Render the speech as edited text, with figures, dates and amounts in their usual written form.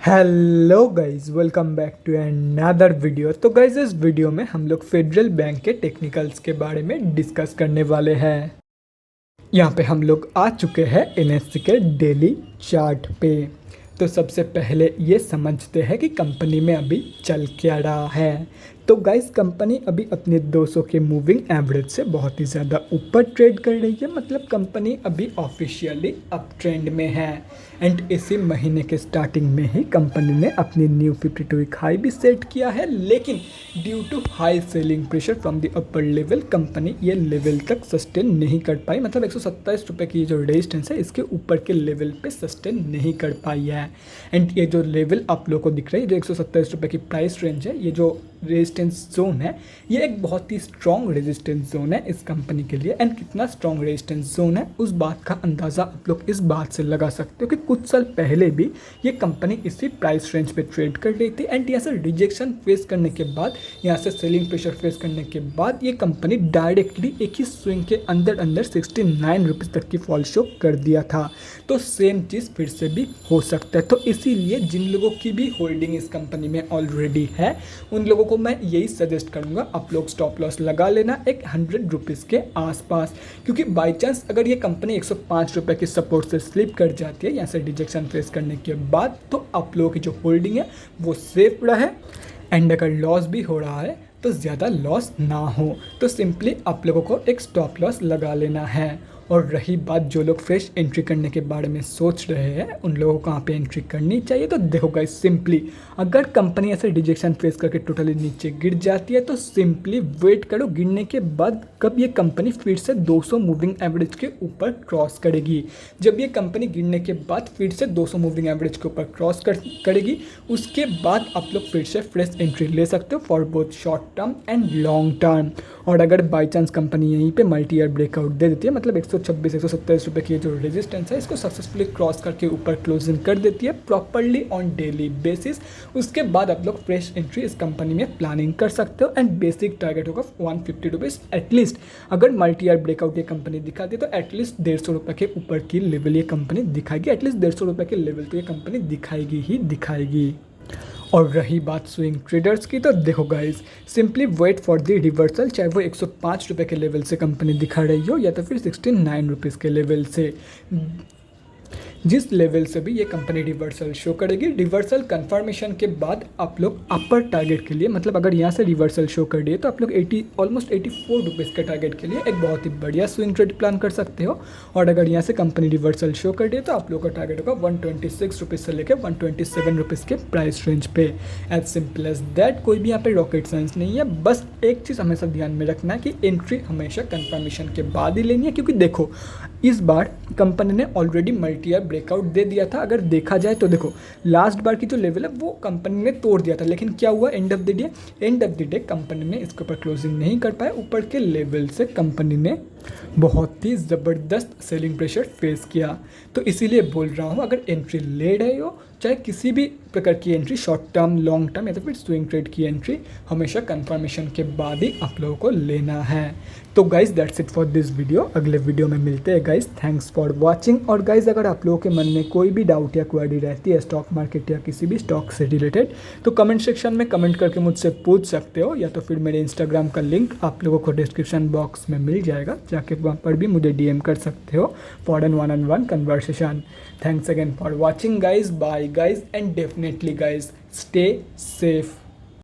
Hello guys, welcome back to another video. तो guys, इस वीडियो में हम लोग फेडरल बैंक के टेक्निकल्स के बारे में डिस्कस करने वाले हैं। यहाँ पे हम लोग आ चुके हैं एनएससी के डेली चार्ट पे। तो सबसे पहले ये समझते हैं कि कंपनी में अभी चल क्या रहा है। तो गाइस, कंपनी अभी अपने 200 के मूविंग एवरेज से बहुत ही ज़्यादा ऊपर ट्रेड कर रही है। मतलब कंपनी अभी ऑफिशियली अप ट्रेंड में है। एंड इसी महीने के स्टार्टिंग में ही कंपनी ने अपनी न्यू 52 वीक हाई भी सेट किया है, लेकिन due to high selling pressure from the upper level company ये लेवल तक सस्टेन नहीं कर पाई। मतलब 127 रुपये की जो रेजिस्टेंस है इसके ऊपर के लेवल पे सस्टेन नहीं कर पाई है। एंड ये जो लेवल आप लोगों को दिख रहा है, जो 127 रुपये की प्राइस रेंज है, ये जो रेजिस्टेंस जोन है, ये एक बहुत ही स्ट्रॉन्ग रेजिस्टेंस जोन है इस कंपनी के लिए। एंड कितना स्ट्रॉन्ग रेजिस्टेंस जोन है उस बात का अंदाज़ा आप लोग इस बात से लगा सकते हो कि कुछ साल पहले भी ये कंपनी इसी प्राइस रेंज पे ट्रेड कर रही थी। एंड यहाँ से रिजेक्शन फेस करने के बाद, यहाँ से सेलिंग प्रेशर फेस करने के बाद ये कंपनी डायरेक्टली एक ही स्विंग के अंदर 69 रुपीज़ तक की फॉल शो कर दिया था। तो सेम चीज़ फिर से भी हो सकता है। तो इसीलिए जिन लोगों की भी होल्डिंग इस कंपनी में ऑलरेडी है, उन लोगों को मैं यही सजेस्ट करूंगा, आप लोग स्टॉप लॉस लगा लेना एक 100 रुपीज़ के आसपास। क्योंकि बाई चांस अगर ये कंपनी 105 रुपये की सपोर्ट से स्लिप कर जाती है यहाँ से रिजेक्शन फेस करने के बाद, तो आप लोगों की जो होल्डिंग है वो सेफ रहे। एंड अगर लॉस भी हो रहा है तो ज़्यादा लॉस ना हो। तो सिंपली आप लोगों को एक स्टॉप लॉस लगा लेना है। और रही बात जो लोग फ्रेश एंट्री करने के बारे में सोच रहे हैं, उन लोगों को कहाँ पे एंट्री करनी चाहिए, तो देखो गाइस, सिंपली अगर कंपनी ऐसे रिजेक्शन फेस करके टोटली नीचे गिर जाती है तो सिंपली वेट करो गिरने के बाद कब ये कंपनी फिर से 200 मूविंग एवरेज के ऊपर क्रॉस करेगी। जब ये कंपनी गिरने के बाद फिर से 200 मूविंग एवरेज के ऊपर क्रॉस करेगी, उसके बाद आप लोग फिर से फ्रेश एंट्री ले सकते हो for both short term and long term. और अगर बाई चांस कंपनी यहीं पे मल्टी ईयर ब्रेकआउट दे देती है, मतलब 126-127 रुपये की जो रेजिस्टेंस है इसको सक्सेसफुली क्रॉस करके ऊपर क्लोजिंग कर देती है प्रॉपरली ऑन डेली बेसिस, उसके बाद आप लोग फ्रेश एंट्री इस कंपनी में प्लानिंग कर सकते हो। एंड बेसिक टारगेट होगा 150 रुपीज़ एटलीस्ट। अगर मल्टी ईयर ब्रेकआउट ये कंपनी दिखाती है तो एटलीस्ट 150 रुपये के ऊपर की लेवल ये कंपनी दिखाएगी। एटलीस्ट 150 रुपये के लेवल तो ये कंपनी दिखाएगी ही दिखाएगी। और रही बात स्विंग ट्रेडर्स की, तो देखो guys, simply wait for the reversal, चाहे वो 105 रुपये के लेवल से कंपनी दिखा रही हो या तो फिर 69 रुपीज़ के लेवल से। जिस लेवल से भी ये कंपनी रिवर्सल शो करेगी, रिवर्सल कंफर्मेशन के बाद आप लोग अपर टारगेट के लिए, मतलब अगर यहाँ से रिवर्सल शो कर दिए तो आप लोग ऑलमोस्ट 84 रुपीज़ के टारगेट के लिए एक बहुत ही बढ़िया स्विंग ट्रेड प्लान कर सकते हो। और अगर यहाँ से कंपनी रिवर्सल शो कर दिए तो आप लोग का टारगेट होगा 126 रुपीज़ से लेकर 127 रुपीज़ के प्राइस रेंज पे। As simple as that. कोई भी यहाँ पे रॉकेट साइंस नहीं है। बस एक चीज़ हमेशा ध्यान में रखना है कि एंट्री हमेशा कंफर्मेशन के बाद ही लेनी है। क्योंकि देखो, इस बार कंपनी ने ऑलरेडी मल्टी ईयर ब्रेकआउट दे दिया था। अगर देखा जाए तो देखो, लास्ट बार की जो लेवल है वो कंपनी ने तोड़ दिया था, लेकिन क्या हुआ, end of the day company ने इसके ऊपर क्लोजिंग नहीं कर पाया। ऊपर के लेवल से कंपनी ने बहुत ही ज़बरदस्त सेलिंग प्रेशर फेस किया। तो इसीलिए बोल रहा हूँ, अगर एंट्री ले रहे हो, चाहे किसी भी प्रकार की entry, short term, long term या तो फिर स्विंग ट्रेड की एंट्री, हमेशा कंफर्मेशन के बाद ही आप लोगों को लेना है। तो guys, that's it for this video. अगले वीडियो में मिलते हैं गाइज। Thanks for watching. और गाइज, अगर आप लोगों के मन में कोई भी डाउट या क्वेरी रहती है स्टॉक मार्केट या किसी भी स्टॉक से रिलेटेड, तो कमेंट सेक्शन में कमेंट करके मुझसे पूछ सकते हो, या तो फिर मेरे इंस्टाग्राम का लिंक आप लोगों को डिस्क्रिप्शन बॉक्स में मिल जाएगा, जाके वहाँ पर भी मुझे DM कर सकते हो for an one-on-one conversation. Thanks again for watching guys. Bye guys, and definitely guys, stay safe.